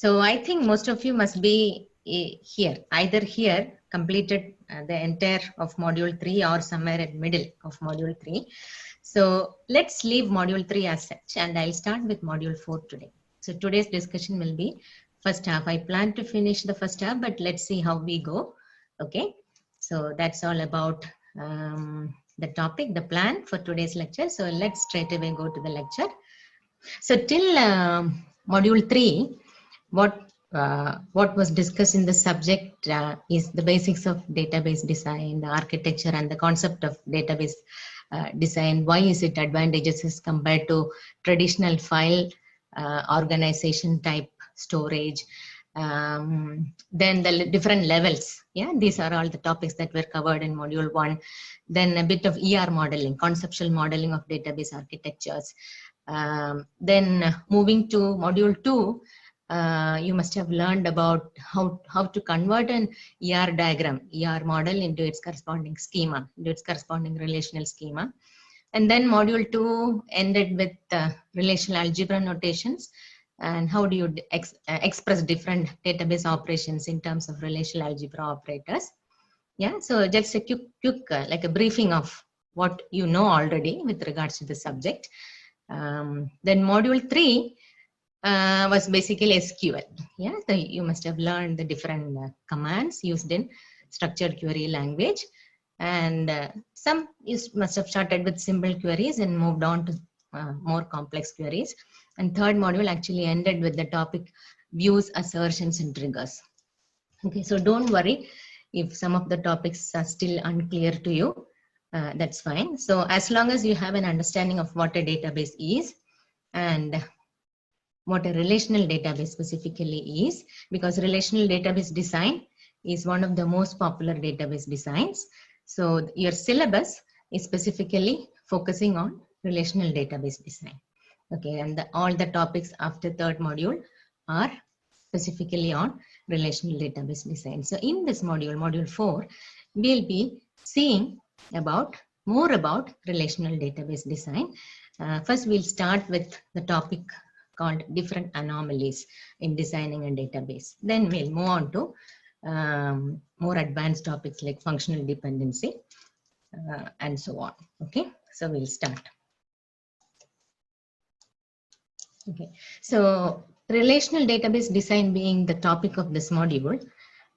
So I think most of you must be here, either here, completed the entire of module 3 or somewhere in middle of module 3. So let's leave module 3 as such, and I'll start with module 4 today. So today's discussion will be first half. I plan to finish the first half, but let's see how we go. Okay, so that's all about the topic, the plan for today's lecture. So let's straight away go to the lecture. So till module 3, what was discussed in the subject is the basics of database design, the architecture and the concept of database design. Why is it advantageous as compared to traditional file organization type storage? Then the different levels. Yeah, these are all the topics that were covered in module 1. Then a bit of ER modeling, conceptual modeling of database architectures. Then moving to module 2, you must have learned about how to convert an ER diagram, ER model into its corresponding schema, into its corresponding relational schema. And then module 2 ended with relational algebra notations and how do you express different database operations in terms of relational algebra operators. Yeah, so just a quick like a briefing of what you know already with regards to the subject. Then module 3 was basically SQL. Yeah, so you must have learned the different commands used in structured query language, and some you must have started with simple queries and moved on to more complex queries. And third module actually ended with the topic views, assertions, and triggers. Okay, so don't worry if some of the topics are still unclear to you. That's fine. So as long as you have an understanding of what a database is and what a relational database specifically is, because relational database design is one of the most popular database designs. So your syllabus is specifically focusing on relational database design. Okay, and all the topics after third module are specifically on relational database design. So in this module, module 4, we'll be seeing more about relational database design. First, we'll start with the topic called different anomalies in designing a database. Then we'll move on to more advanced topics like functional dependency and so on. Okay, so we'll start. Okay, so relational database design being the topic of this module,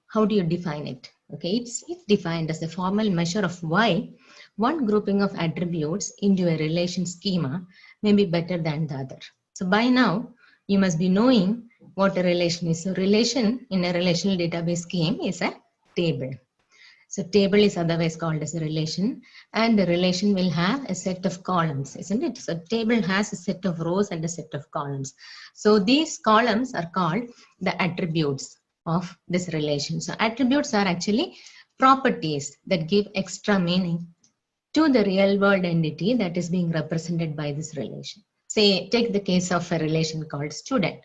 how do you define it? Okay, it's defined as a formal measure of why one grouping of attributes into a relation schema may be better than the other. So by now, you must be knowing what a relation is. So relation in a relational database scheme is a table. So table is otherwise called as a relation, and the relation will have a set of columns, isn't it? So table has a set of rows and a set of columns. So these columns are called the attributes of this relation. So attributes are actually properties that give extra meaning to the real world entity that is being represented by this relation. Say, take the case of a relation called student.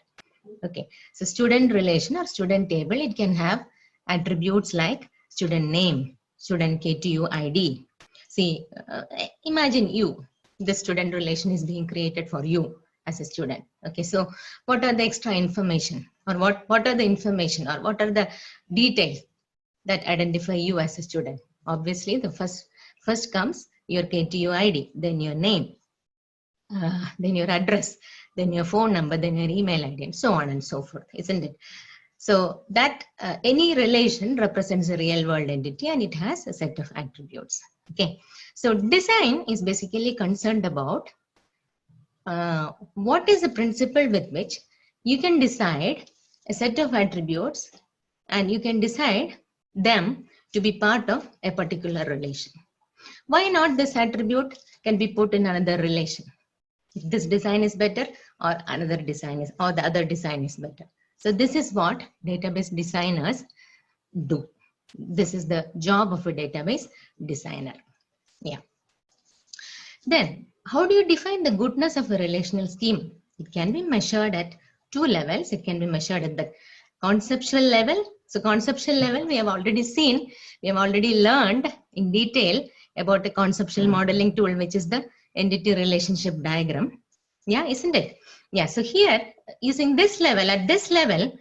Okay, so student relation or student table, it can have attributes like student name, student KTU ID. See, imagine you, the student relation is being created for you as a student. Okay, so what are the extra information, or what are the information, or what are the details that identify you as a student? Obviously, the first comes your KTU ID, then your name, then your address, then your phone number, then your email ID, and so on and so forth, isn't it? So that any relation represents a real world entity and it has a set of attributes. Okay, so design is basically concerned about what is the principle with which you can decide a set of attributes and you can decide them to be part of a particular relation. Why not this attribute can be put in another relation? If this design is better, or another design is, or the other design is better. So this is what database designers do. This is the job of a database designer. Yeah. Then, how do you define the goodness of a relational scheme? It can be measured at two levels. It can be measured at the conceptual level. So conceptual level, we have already seen, we have already learned in detail about the conceptual modeling tool, which is the entity relationship diagram. Yeah, isn't it? Yeah, so here, using this level, at this level,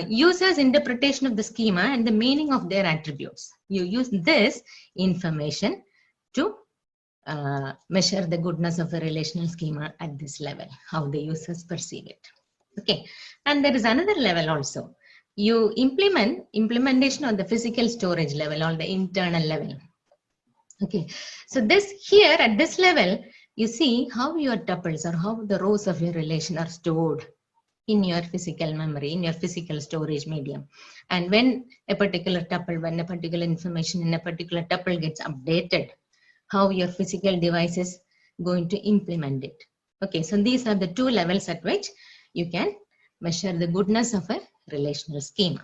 user's interpretation of the schema and the meaning of their attributes. You use this information to measure the goodness of a relational schema at this level, how the users perceive it. Okay, and there is another level also. You implementation on the physical storage level or the internal level. Okay, so this here at this level, you see how your tuples or how the rows of your relation are stored in your physical memory, in your physical storage medium. And when a particular tuple, when a particular information in a particular tuple gets updated, how your physical device is going to implement it. Okay, so these are the two levels at which you can measure the goodness of a relational schema.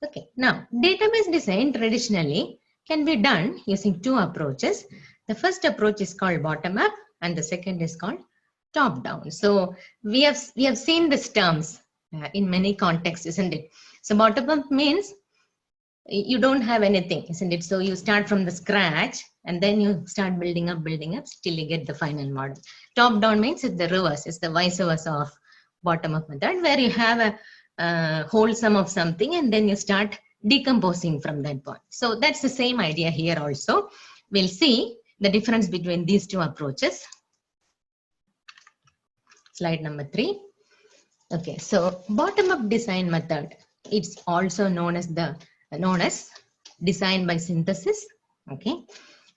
Okay, now database design traditionally can be done using two approaches. The first approach is called bottom up and the second is called top down. So we have seen these terms in many contexts, isn't it? So bottom up means you don't have anything, isn't it? So you start from the scratch and then you start building up till you get the final model. Top down means it's the reverse, it's the vice versa of bottom up method, where you have a whole sum of something and then you start decomposing from that point. So that's the same idea here also. We'll see the difference between these two approaches. Slide number 3. Okay, so bottom up design method, it's also known as design by synthesis. Okay,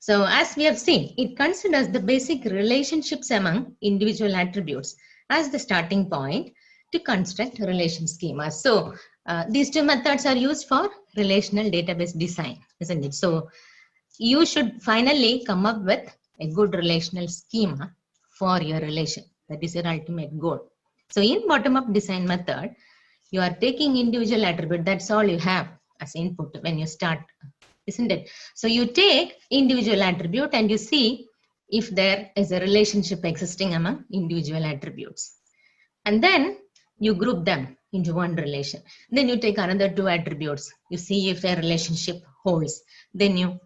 so as we have seen, it considers the basic relationships among individual attributes as the starting point to construct relation schemas. So these two methods are used for relational database design, isn't it? So you should finally come up with a good relational schema for your relation. That is your ultimate goal. So in bottom-up design method, you are taking individual attribute. That's all you have as input when you start, isn't it? So you take individual attribute and you see if there is a relationship existing among individual attributes. And then you group them into one relation. Then you take another two attributes. You see if their relationship holds. Then you,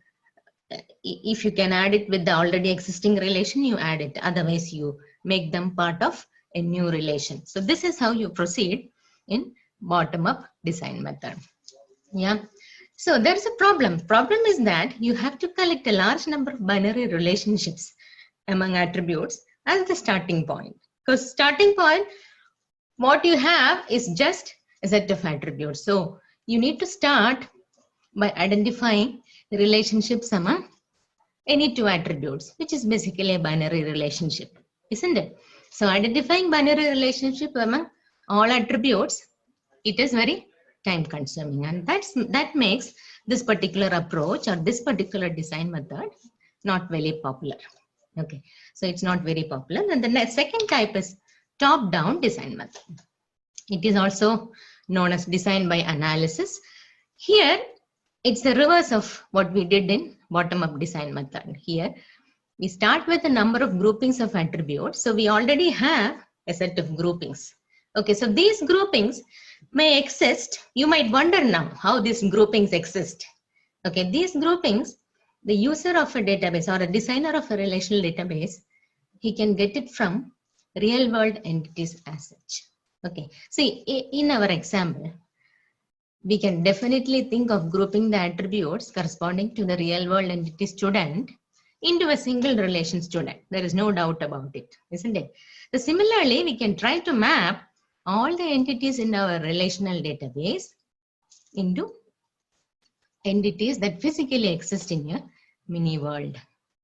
if you can add it with the already existing relation, you add it. Otherwise, you make them part of a new relation. So this is how you proceed in bottom-up design method. Yeah. So there's a problem. Problem is that you have to collect a large number of binary relationships among attributes as the starting point. Because starting point, what you have is just a set of attributes. So you need to start by identifying the relationships among any two attributes, which is basically a binary relationship, isn't it? So identifying binary relationship among all attributes, it is very time consuming, and that makes this particular approach or this particular design method not very popular. Okay, so it's not very popular. And the second type is top-down design method. It is also known as design by analysis. Here, it's the reverse of what we did in bottom-up design method. Here, we start with a number of groupings of attributes. So we already have a set of groupings. Okay, so these groupings may exist. You might wonder now how these groupings exist. Okay, these groupings, the user of a database or a designer of a relational database, he can get it from real world entities as such. Okay, see, in our example, we can definitely think of grouping the attributes corresponding to the real world entity student into a single relation student. There is no doubt about it, isn't it? So similarly, we can try to map all the entities in our relational database into entities that physically exist in your mini world.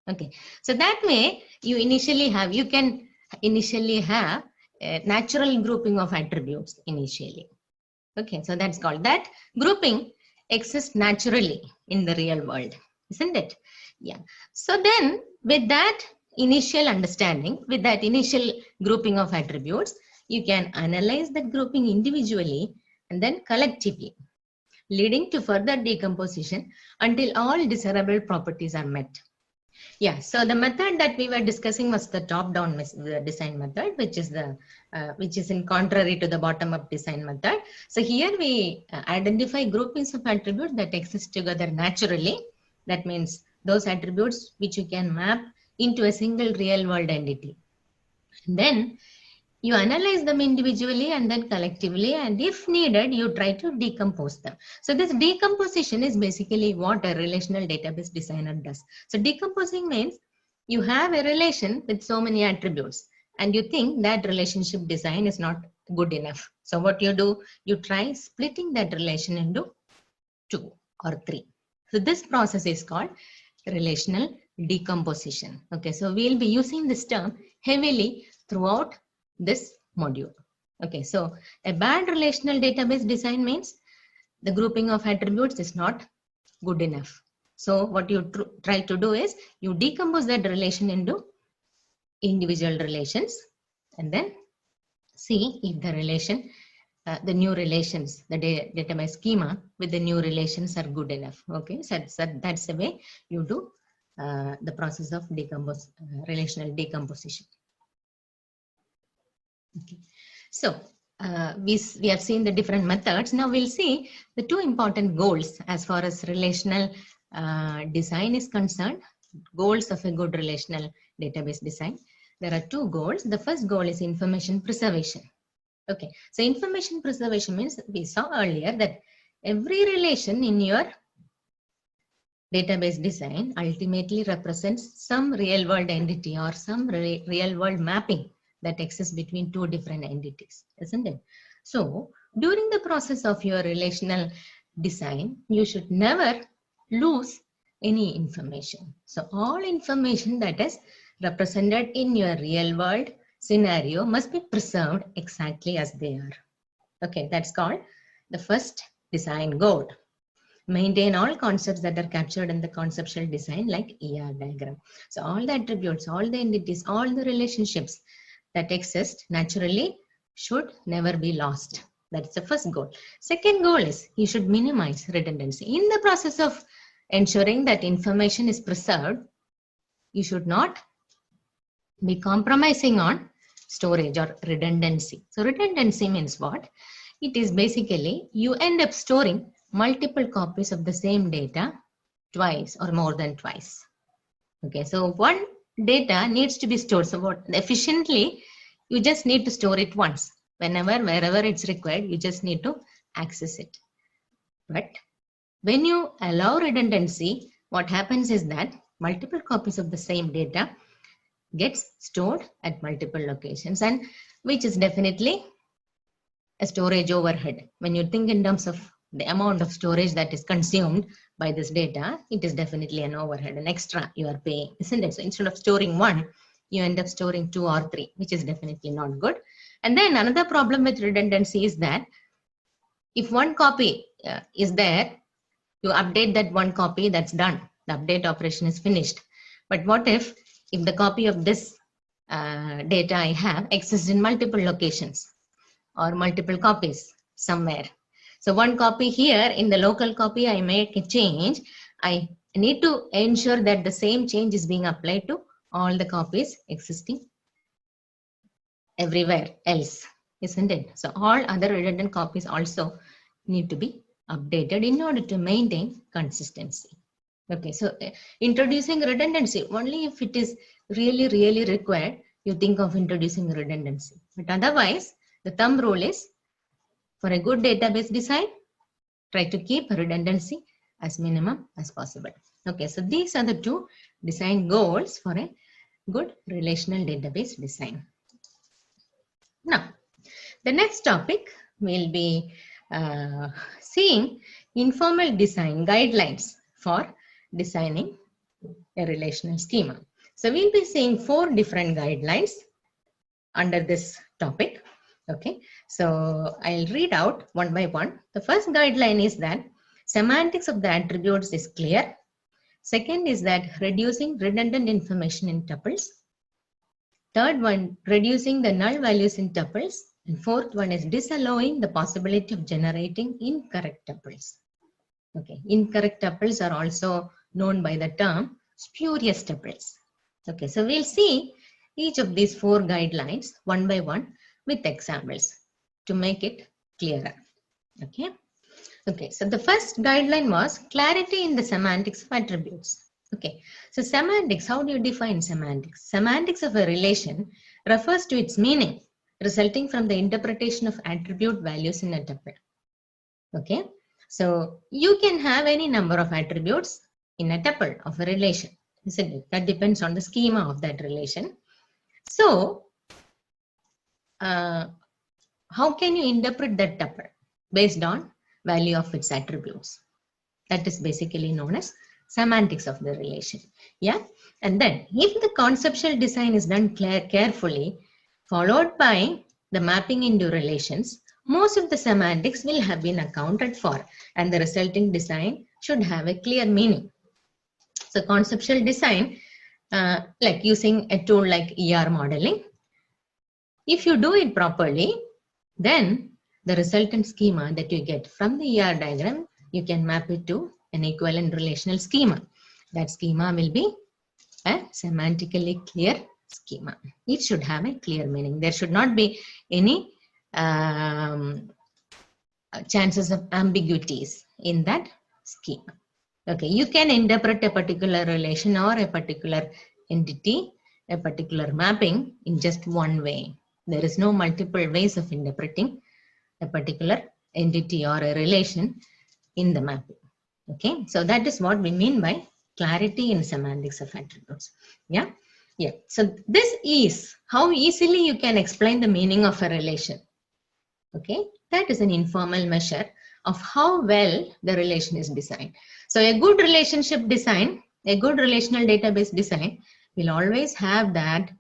Okay, so that way you can initially have a natural grouping of attributes initially. Okay, so that's called that grouping exists naturally in the real world, isn't it? Yeah. So then with that initial understanding, with that initial grouping of attributes, you can analyze that grouping individually and then collectively, leading to further decomposition until all desirable properties are met. Yeah, so the method that we were discussing was the top-down design method, which is in contrary to the bottom-up design method. So here we identify groupings of attributes that exist together naturally. That means those attributes which you can map into a single real-world entity. Then You analyze them individually and then collectively, and if needed, you try to decompose them. So this decomposition is basically what a relational database designer does. So decomposing means you have a relation with so many attributes and you think that relationship design is not good enough. So what you do, you try splitting that relation into 2 or 3. So this process is called relational decomposition. Okay, so we'll be using this term heavily throughout this module. Okay, so a bad relational database design means the grouping of attributes is not good enough. So what you try to do is you decompose that relation into individual relations and then see if the relation, the new relations, the database schema with the new relations are good enough. Okay, so that's the way you do the process of relational decomposition. Okay, so we have seen the different methods. Now we'll see the 2 important goals as far as relational design is concerned. Goals of a good relational database design. There are 2 goals. The first goal is information preservation. Okay, so information preservation means we saw earlier that every relation in your database design ultimately represents some real world entity or some real world mapping that exists between 2 different entities, isn't it? So during the process of your relational design, you should never lose any information. So all information that is represented in your real world scenario must be preserved exactly as they are. Okay, that's called the first design goal. Maintain all concepts that are captured in the conceptual design like ER diagram. So all the attributes, all the entities, all the relationships that exist naturally should never be lost. That's the first goal. Second goal is you should minimize redundancy. In the process of ensuring that information is preserved, you should not be compromising on storage or redundancy. So redundancy means what? It is basically you end up storing multiple copies of the same data twice or more than twice. Okay, so one data needs to be stored. So what efficiently, you just need to store it once. Whenever, wherever it's required, you just need to access it. But when you allow redundancy, what happens is that multiple copies of the same data gets stored at multiple locations, and which is definitely a storage overhead. When you think in terms of the amount of storage that is consumed by this data, it is definitely an overhead, an extra you are paying, isn't it? So instead of storing 1, you end up storing 2 or 3, which is definitely not good. And then another problem with redundancy is that if one copy is there, you update that one copy, that's done. The update operation is finished. But what if the copy of this data I have exists in multiple locations or multiple copies somewhere? So one copy here, in the local copy, I make a change. I need to ensure that the same change is being applied to all the copies existing everywhere else, isn't it? So all other redundant copies also need to be updated in order to maintain consistency. Okay, so introducing redundancy, only if it is really, really required, you think of introducing redundancy. But otherwise, the thumb rule is, for a good database design, try to keep redundancy as minimum as possible. Okay, so these are the 2 design goals for a good relational database design. Now, the next topic will be seeing informal design guidelines for designing a relational schema. So we'll be seeing 4 different guidelines under this topic. Okay, so I'll read out one by one. The first guideline is that semantics of the attributes is clear. Second is that reducing redundant information in tuples. Third one, reducing the null values in tuples. And fourth one is disallowing the possibility of generating incorrect tuples. Okay, incorrect tuples are also known by the term spurious tuples. Okay, so we'll see each of these 4 guidelines one by one with examples to make it clearer. Okay. Okay, so the first guideline was clarity in the semantics of attributes. Okay, so semantics, how do you define semantics? Semantics of a relation refers to its meaning resulting from the interpretation of attribute values in a tuple. Okay, so you can have any number of attributes in a tuple of a relation, isn't it? That depends on the schema of that relation. So, how can you interpret that tuple based on value of its attributes? That is basically known as semantics of the relation. Yeah, and then if the conceptual design is done carefully, followed by the mapping into relations, most of the semantics will have been accounted for, and the resulting design should have a clear meaning. So conceptual design, like using a tool like ER modeling, if you do it properly, then the resultant schema that you get from the ER diagram, you can map it to an equivalent relational schema. That schema will be a semantically clear schema. It should have a clear meaning. There should not be any chances of ambiguities in that schema. Okay, you can interpret a particular relation or a particular entity, a particular mapping in just one way. There is no multiple ways of interpreting a particular entity or a relation in the mapping. Okay, so that is what we mean by clarity in semantics of attributes. Yeah, yeah. So this is how easily you can explain the meaning of a relation. Okay, that is an informal measure of how well the relation is designed. So a good relationship design, a good relational database design will always have that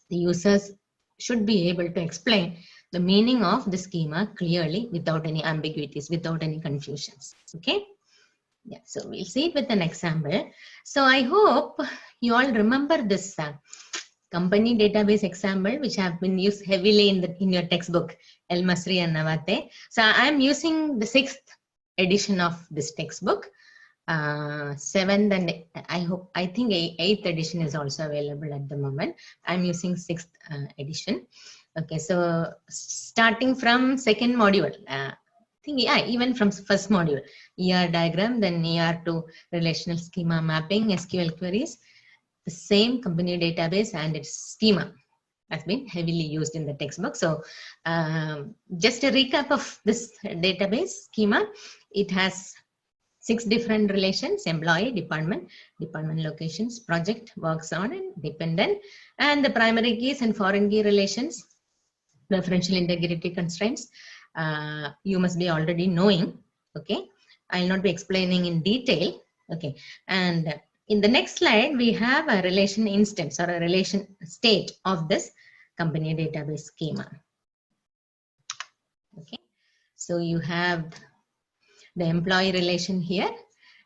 the users should be able to explain the meaning of the schema clearly without any ambiguities, without any confusions. Okay. Yeah, so we'll see it with an example. So I hope you all remember this company database example, which have been used heavily in your textbook, El Masri and Navate. So I'm using the 6th edition of this textbook. 7th and I think 8th edition is also available at the moment. I'm using 6th edition. Okay, so starting from 2nd module, even from first module, ER diagram, then ER to relational schema mapping, SQL queries, the same company database and its schema has been heavily used in the textbook. So just a recap of this database schema, it has 6 different relations: employee, department, department locations, project, works on, and dependent, and the primary keys and foreign key relations, referential integrity constraints. You must be already knowing. Okay, I'll not be explaining in detail. Okay, and in the next slide, we have a relation instance or a relation state of this company database schema. Okay, so you have the employee relation here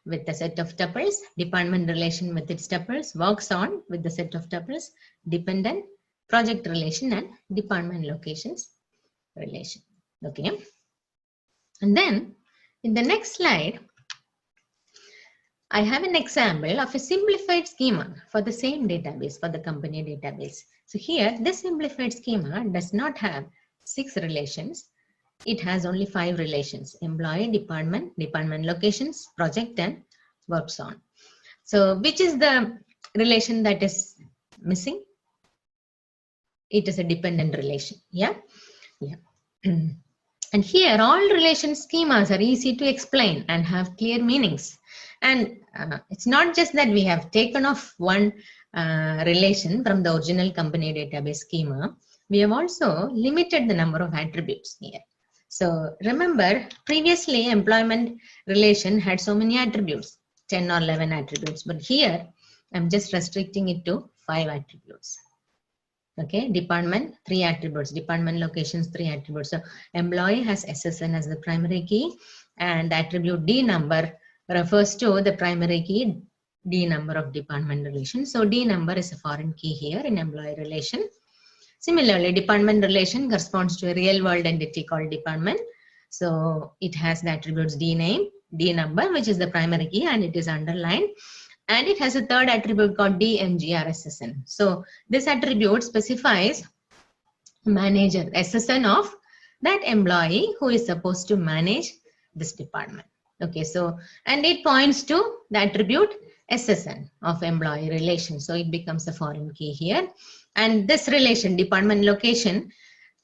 with the set of tuples, department relation with its tuples, works on with the set of tuples, dependent, project relation, and department locations relation. Okay, and then in the next slide, I have an example of a simplified schema for the same database, for the company database. So here, this simplified schema does not have 6 relations. It has only 5 relations: employee, department, department locations, project, and works on. So which is the relation that is missing? It is a dependent relation. Yeah, yeah. And here, all relation schemas are easy to explain and have clear meanings. And it's not just that we have taken off one relation from the original company database schema. We have also limited the number of attributes here. So remember, previously employment relation had so many attributes, 10 or 11 attributes. But here, I'm just restricting it to 5 attributes. Okay, department, 3 attributes, department locations, 3 attributes. So employee has SSN as the primary key, and the attribute D number refers to the primary key D number of department relation. So D number is a foreign key here in employee relation. Similarly, department relation corresponds to a real world entity called department. So it has the attributes D name, D number, which is the primary key, and it is underlined. And it has a third attribute called DMGRSSN. So this attribute specifies manager, SSN of that employee who is supposed to manage this department. Okay, so, and it points to the attribute SSN of employee relation. So it becomes a foreign key here. And this relation, department location,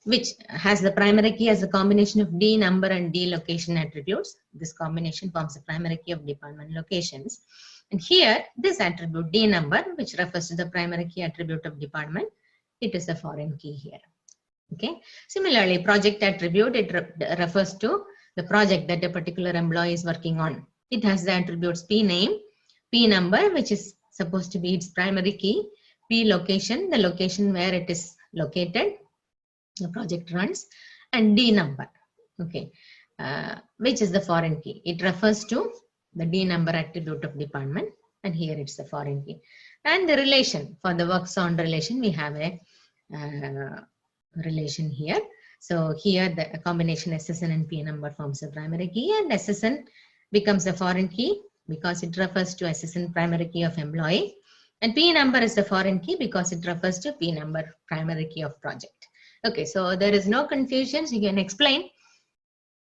which has the primary key as a combination of D number and D location attributes. This combination forms the primary key of department locations. And here, this attribute D number, which refers to the primary key attribute of department, it is a foreign key here. Okay. Similarly, project attribute, it refers to the project that a particular employee is working on. It has the attributes P name, P number, which is supposed to be its primary key, P location, the location where it is located, the project runs, and D number, okay, which is the foreign key. It refers to the D number attribute of department, and here it's the foreign key. And the relation, for the works on relation, we have a relation here. So here the combination SSN and P number forms a primary key, and SSN becomes a foreign key because it refers to SSN primary key of employee, and P number is the foreign key because it refers to P number primary key of project. Okay, so there is no confusion. So you can explain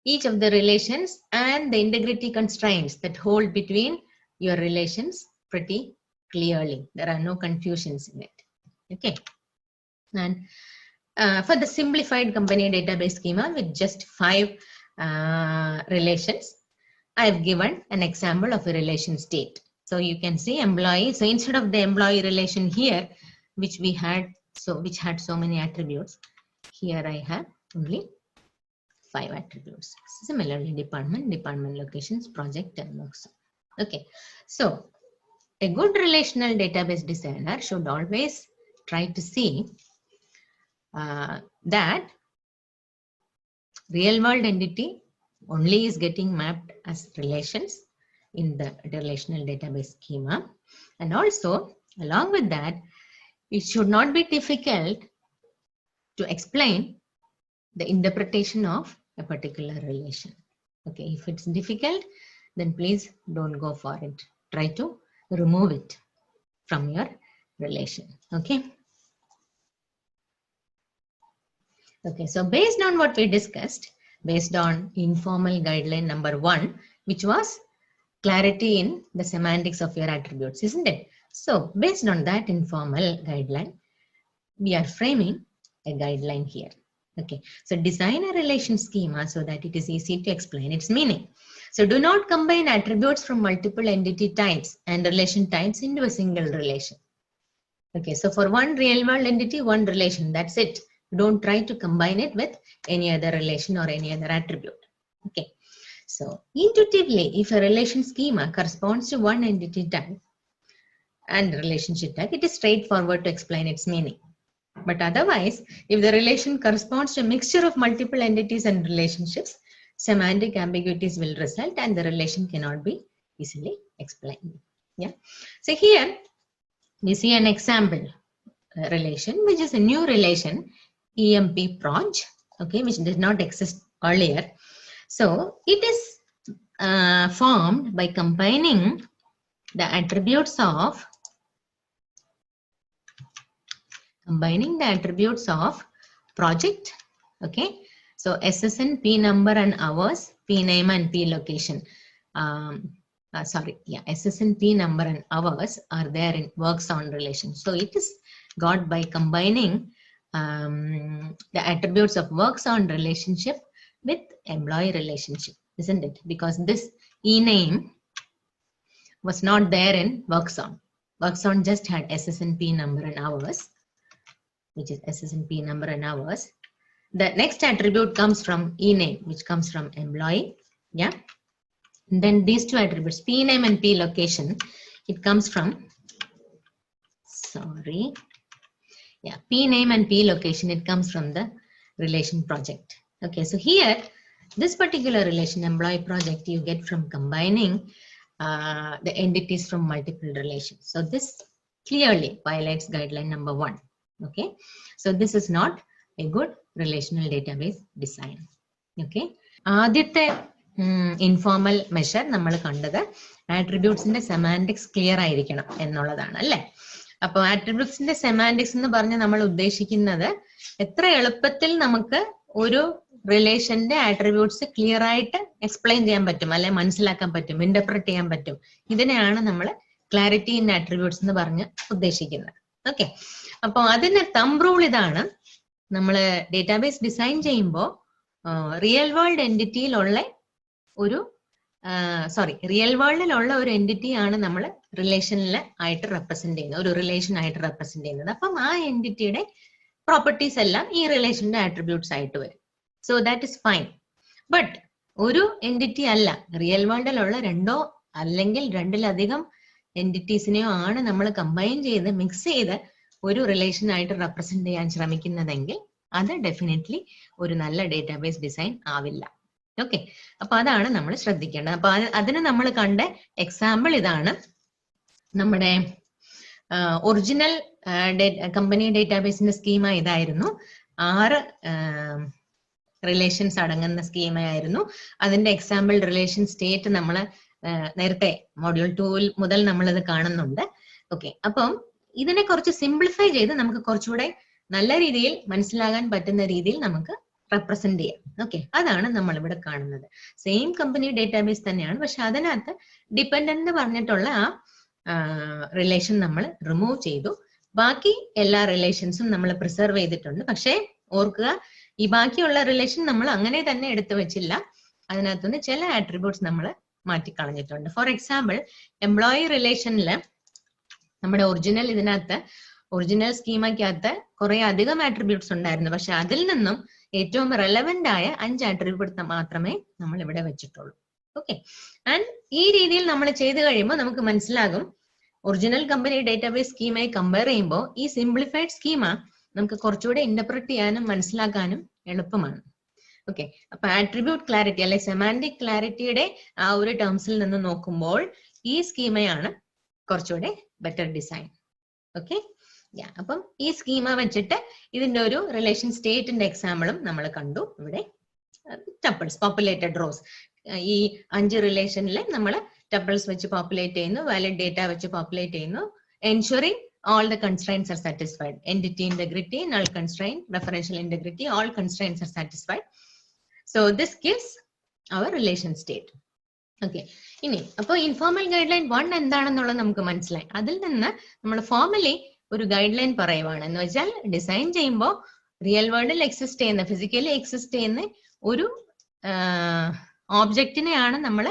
each of the relations and the integrity constraints that hold between your relations pretty clearly. There are no confusions in it. Okay, and for the simplified company database schema with just 5 relations, I have given an example of a relation state. So you can see employee. So instead of the employee relation here, which we had, which had so many attributes, here I have only 5 attributes. Similarly, department, department locations, project, and works. Okay, so a good relational database designer should always try to see that real world entity only is getting mapped as relations in the relational database schema. And also, along with that, it should not be difficult to explain the interpretation of a particular relation. Okay, if it's difficult, then please don't go for it. Try to remove it from your relation. Okay. Okay, so based on what we discussed, based on informal guideline number 1, which was clarity in the semantics of your attributes, isn't it? So based on that informal guideline, we are framing a guideline here. Okay, so design a relation schema so that it is easy to explain its meaning. So do not combine attributes from multiple entity types and relation types into a single relation. Okay, so for one real world entity, one relation, that's it. Don't try to combine it with any other relation or any other attribute. Okay, so intuitively, if a relation schema corresponds to one entity type and relationship type, it is straightforward to explain its meaning. But otherwise, if the relation corresponds to a mixture of multiple entities and relationships, semantic ambiguities will result and the relation cannot be easily explained. Yeah. So here we see an example relation, which is a new relation, EMP proj, okay, which did not exist earlier. So it is formed by combining the attributes of project, okay, so SSN, P number and hours, P name and P location. SSN, P number and hours are there in works on relation. So it is got by combining the attributes of works on relationship with employee relationship, isn't it? Because this E name was not there in works on. Works on just had SSN, P number and hours, which is SSN, P number and hours. The next attribute comes from E name, which comes from employee. Yeah. And then these two attributes, P name and P location, it comes from, P name and P location, it comes from the relation project. Okay, so here, this particular relation, employee project, you get from combining the entities from multiple relations. So this clearly violates guideline number 1. Okay, so this is not a good relational database design. Okay, ആദ്യത്തെ informal measure നമ്മൾ കണ്ടത് attributesന്റെ semantics clear ആയിരിക്കണം എന്നുള്ളതാണ് അല്ലേ. അപ്പോൾ attributesന്റെ semantics എന്ന് പറഞ്ഞ് നമ്മൾ ഉദ്ദേശിക്കുന്നത് എത്ര എളുപ്പത്തിൽ നമുക്ക് ഒരു റിലേഷന്റെ attributes ക്ലിയർ ആയിട്ട് എക്സ്പ്ലെയിൻ ചെയ്യാൻ പറ്റും, അല്ലെ മനസ്സിലാക്കാൻ പറ്റും, ഇന്റർപ്രറ്റ് ചെയ്യാൻ പറ്റും. ഇതിനെയാണ് നമ്മൾ ക്ലാരിറ്റി ഇൻ attributes എന്ന് പറഞ്ഞ് ഉദ്ദേശിക്കുന്നത്. ഓക്കെ, അപ്പൊ അതിന്റെ തമ്പ് റൂൾ ഇതാണ്. നമ്മള് ഡേറ്റാബേസ് ഡിസൈൻ ചെയ്യുമ്പോൾ റിയൽ വേൾഡ് എൻറ്റിറ്റിയിലുള്ള ഒരു റിയൽ വേൾഡിലുള്ള ഒരു എൻറ്റിറ്റി ആണ് നമ്മൾ റിലേഷനിൽ ആയിട്ട് റെപ്രസെന്റ് ചെയ്യുന്നത്, ഒരു റിലേഷൻ ആയിട്ട് റെപ്രസെന്റ് ചെയ്യുന്നത്. അപ്പം ആ എൻറ്റിറ്റിയുടെ പ്രോപ്പർട്ടീസ് എല്ലാം ഈ റിലേഷന്റെ ആട്രിബ്യൂട്ട്സ് ആയിട്ട് വരും. So that is fine. But ഒരു എൻറ്റിറ്റി അല്ല, റിയൽ വേൾഡിലുള്ള രണ്ടോ അല്ലെങ്കിൽ രണ്ടിലധികം എൻറ്റിറ്റീസിനെയോ ആണ് നമ്മൾ കമ്പൈൻ ചെയ്ത് മിക്സ് ചെയ്ത് ഒരു റിലേഷൻ ആയിട്ട് റെപ്രസെന്റ് ചെയ്യാൻ ശ്രമിക്കുന്നതെങ്കിൽ അത് ഡെഫിനറ്റ്ലി ഒരു നല്ല ഡേറ്റാബേസ് ഡിസൈൻ ആവില്ല. ഓക്കെ, അപ്പൊ അതാണ് നമ്മൾ ശ്രദ്ധിക്കേണ്ടത്. അപ്പൊ അതിന് നമ്മൾ കണ്ട എക്സാമ്പിൾ ഇതാണ്. നമ്മുടെ ഒറിജിനൽ കമ്പനി ഡേറ്റാബേസിന്റെ സ്കീമ ഇതായിരുന്നു. 6 റിലേഷൻസ് അടങ്ങുന്ന സ്കീമയായിരുന്നു. അതിന്റെ എക്സാമ്പിൾ റിലേഷൻ സ്റ്റേറ്റ് നമ്മൾ നേരത്തെ മൊഡ്യൂൾ 2 മുതൽ നമ്മളത് കാണുന്നുണ്ട്. ഓക്കെ, അപ്പം ഇതിനെ കുറച്ച് സിംപ്ലിഫൈ ചെയ്ത് നമുക്ക് കുറച്ചുകൂടെ നല്ല രീതിയിൽ മനസ്സിലാകാൻ പറ്റുന്ന രീതിയിൽ നമുക്ക് റെപ്രസെന്റ് ചെയ്യാം. ഓക്കെ, അതാണ് നമ്മൾ ഇവിടെ കാണുന്നത്. സെയിം കമ്പനി ഡേറ്റാബേസ് തന്നെയാണ്, പക്ഷെ അതിനകത്ത് ഡിപ്പെൻഡന്റ് പറഞ്ഞിട്ടുള്ള ആ റിലേഷൻ നമ്മൾ റിമൂവ് ചെയ്തു. ബാക്കി എല്ലാ റിലേഷൻസും നമ്മൾ പ്രിസർവ് ചെയ്തിട്ടുണ്ട്. പക്ഷേ ഓർക്കുക, ഈ ബാക്കിയുള്ള റിലേഷൻ നമ്മൾ അങ്ങനെ തന്നെ എടുത്തു വെച്ചില്ല. അതിനകത്തുനിന്ന് ചില ആട്രിബ്യൂട്ട്സ് നമ്മൾ മാറ്റിക്കളഞ്ഞിട്ടുണ്ട്. ഫോർ എക്സാമ്പിൾ, എംപ്ലോയി റിലേഷനിൽ നമ്മുടെ ഒറിജിനൽ സ്കീമയ്ക്കകത്ത് കുറെ അധികം ആട്രിബ്യൂട്ട്സ് ഉണ്ടായിരുന്നു. പക്ഷെ അതിൽ നിന്നും ഏറ്റവും റെലവെന്റ് ആയ 5 ആട്രിബ്യൂട്ട് മാത്രമേ നമ്മൾ ഇവിടെ വെച്ചിട്ടുള്ളൂ. ഓക്കെ, ആൻഡ് ഈ രീതിയിൽ നമ്മൾ ചെയ്ത് കഴിയുമ്പോൾ നമുക്ക് മനസ്സിലാകും, ഒറിജിനൽ കമ്പനി ഡേറ്റാബേസ് സ്കീമയെ കമ്പയർ ചെയ്യുമ്പോൾ ഈ സിംപ്ലിഫൈഡ് സ്കീമ നമുക്ക് കുറച്ചുകൂടെ ഇന്റർപ്രറ്റ് ചെയ്യാനും മനസ്സിലാക്കാനും എളുപ്പമാണ്. ഓക്കെ, അപ്പൊ ആട്രിബ്യൂട്ട് ക്ലാരിറ്റി അല്ലെ സെമാൻറ്റിക് ക്ലാരിറ്റിയുടെ ആ ഒരു ടേംസിൽ നിന്ന് നോക്കുമ്പോൾ ഈ സ്കീമയാണ് കുറച്ചുകൂടെ ബെറ്റർ ഡിസൈൻ. ഓക്കെ, അപ്പം ഈ സ്കീമ വെച്ചിട്ട് ഇതിന്റെ ഒരു റിലേഷൻ സ്റ്റേറ്റിന്റെ എക്സാമ്പിളും നമ്മൾ കണ്ടു. ഇവിടെ ടപ്പിൾസ്, പോപ്പുലേറ്റഡ് റോസ്, ഈ 5 റിലേഷനിലെ നമ്മൾ ടപ്പിൾസ് വെച്ച് പോപ്പുലേറ്റ് ചെയ്യുന്നു, വാലിഡ് ഡേറ്റ വെച്ച് പോപ്പുലേറ്റ് ചെയ്യുന്നു, ensuring all the constraints are satisfied. Entity integrity, null constraint, referential integrity, all constraints are satisfied. So this gives our relation state. Okay, ഇനി അപ്പൊ informal guide line 1 എന്താണെന്നുള്ളത് നമുക്ക് മനസ്സിലായി. അതിൽ നിന്ന് നമ്മൾ ഫോർമലി ഒരു ഗൈഡ് ലൈൻ പറയുവാണ്. എന്ന് വെച്ചാൽ ഡിസൈൻ ചെയ്യുമ്പോൾ റിയൽ വേൾഡിൽ എക്സിസ്റ്റ് ചെയ്യുന്ന, ഫിസിക്കലി എക്സിസ്റ്റ് ചെയ്യുന്ന ഒരു ഓബ്ജക്റ്റിനെയാണ് നമ്മൾ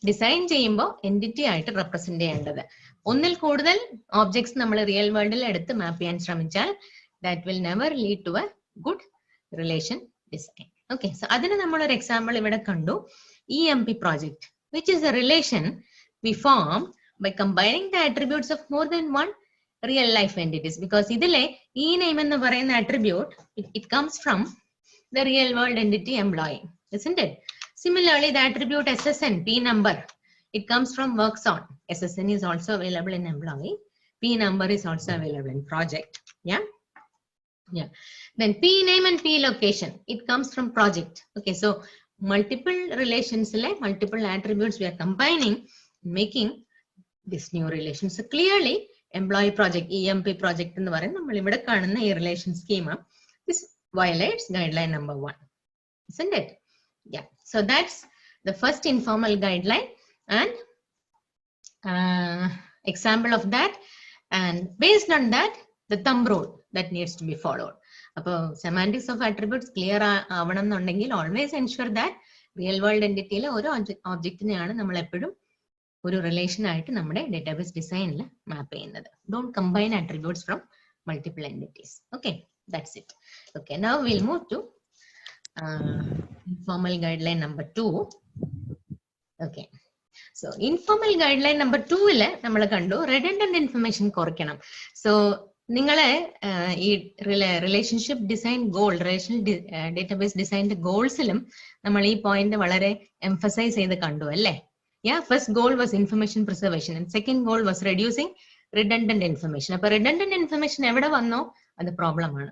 ഡിസൈൻ ചെയ്യുമ്പോൾ എൻറ്റിറ്റി ആയിട്ട് റെപ്രസെന്റ് ചെയ്യേണ്ടത്. ഒന്നിൽ കൂടുതൽ ഓബ്ജക്ട്സ് നമ്മൾ റിയൽ വേൾഡിൽ എടുത്ത് മാപ്പ് ചെയ്യാൻ ശ്രമിച്ചാൽ that will never lead to a good relation design. Okay, so അതിന് നമ്മൾ ഒരു എക്സാമ്പിൾ ഇവിടെ കണ്ടു. EMP project, which is a relation we form by combining the attributes of more than one real life entities. Because idile name ennu parayna attribute, it comes from the real world entity employee, isn't it? Similarly, the attribute SSN, P number, it comes from works on. SSN is also available in employee. P number is also available in project. Yeah. Then P name and P location, it comes from project. Okay, so multiple relations, multiple attributes we are combining, making this new relation. So clearly, employee project, EMP project എന്ന് പറയുന്നത് നമ്മൾ ഇവിടെ കാണുന്ന ഈ relation schema, this violates guideline number 1, isn't it? Yeah. So that's the first informal guideline and example of that. And based on that, the thumb rule that needs to be followed. അപ്പൊ semantics of attributes clear ആവണം എന്നുണ്ടെങ്കിൽ always ensure that real world എൻറ്റിറ്റിയിലെ ഓരോ ഓബ്ജക്റ്റിനെയാണ് നമ്മൾ എപ്പോഴും ഒരു relation ആയിട്ട് നമ്മുടെ ഡേറ്റാബേസ് ഡിസൈനിൽ മാപ്പ് ചെയ്യുന്നത്. Don't combine attributes from multiple entities. Okay, that's it. Okay, now will move to informal guide line number 2. Okay, so informal guide line number 2 നമ്മൾ കണ്ടു റിഡൻഡന്റ് ഇൻഫർമേഷൻ കുറയ്ക്കണം. സോ നിങ്ങളെ ഈ relationship design goal, relational database ഡിസൈനിന്റെ ഗോൾസിലും നമ്മൾ ഈ point വളരെ എംഫസൈസ് ചെയ്ത് കണ്ടു അല്ലേ? First goal was information preservation and second goal was reducing redundant information. അപ്പൊ റിഡൻഡന്റ് ഇൻഫർമേഷൻ എവിടെ വന്നോ അത് പ്രോബ്ലം ആണ്.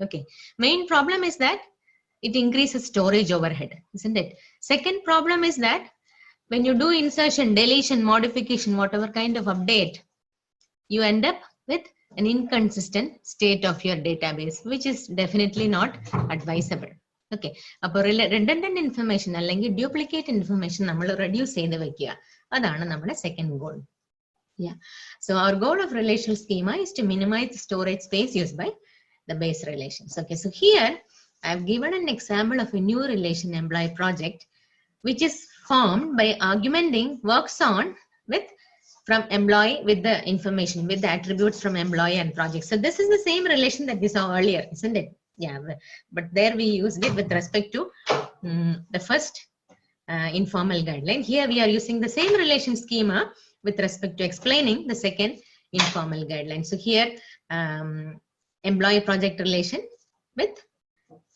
Okay, main problem is that it increases storage over head, isn't it? Second problem is that when you do insertion, deletion, modification, whatever kind of update, you end up with an inconsistent state of your database, which is definitely not advisable. Okay, appo redundant information allengi duplicate information nammal reduce cheythu vekkuka, adana nammade second goal. Yeah. So our goal of relational schema is to minimize the storage space used by the base relations. Okay. So here I've given an example of a new relation employee project, which is formed by augmenting works on with from employee with the information, with the attributes from employee and project. So this is the same relation that we saw earlier, isn't it? Yeah, but there we used it with respect to the first informal guideline. Here we are using the same relation schema with respect to explaining the second informal guideline. So here employee project relation with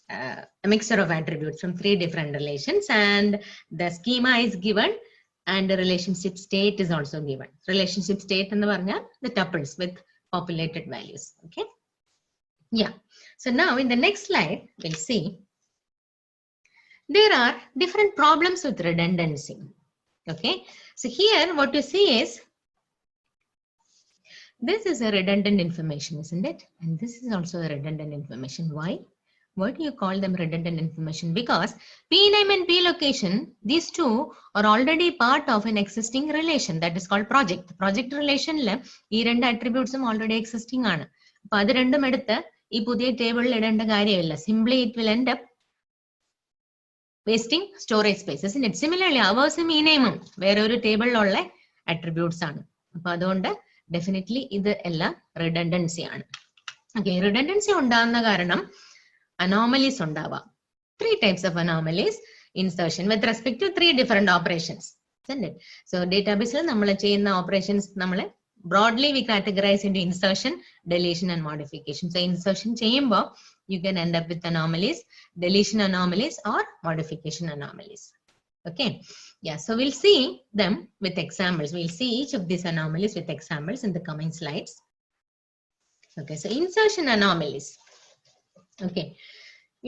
a mixture of attributes from 3 different relations, and the schema is given and the relationship state is also given. Relationship state and the tuples with populated values. Okay. Yeah. So now in the next slide, we'll see there are different problems with redundancy. Okay. So here what you see is this is a redundant information, isn't it? And this is also a redundant information. Why? Why do you call them redundant information? Because P name and P location, these two are already part of an existing relation that is called project. Project relation le ee rendu attributes already existing aanu. Appo adu rendum eduthu ee pudhiya table il idenda karyamilla. Simply it will end up wasting storage space, isn't it? Similarly, hours e name vera oru table ulla attributes aanu. Appo adonde definitely ഇത് എല്ലാം redundancy ആണ്. Okay, redundancy ഉണ്ടാകുന്ന കാരണം anomalies ഉണ്ടാവാം. 3 types of anomalies insertion with respect to 3 different operations, isn't it? So database ൽ നമ്മൾ ചെയ്യുന്ന operations നമ്മൾ broadly we categorize into insertion, deletion and modification. So insertion ചെയ്യുമ്പോൾ you can end up with anomalies, deletion anomalies or modification anomalies. Okay. Yeah, so we'll see them with examples. We'll see each of these anomalies with examples in the coming slides. Okay, so insertion anomalies. Okay,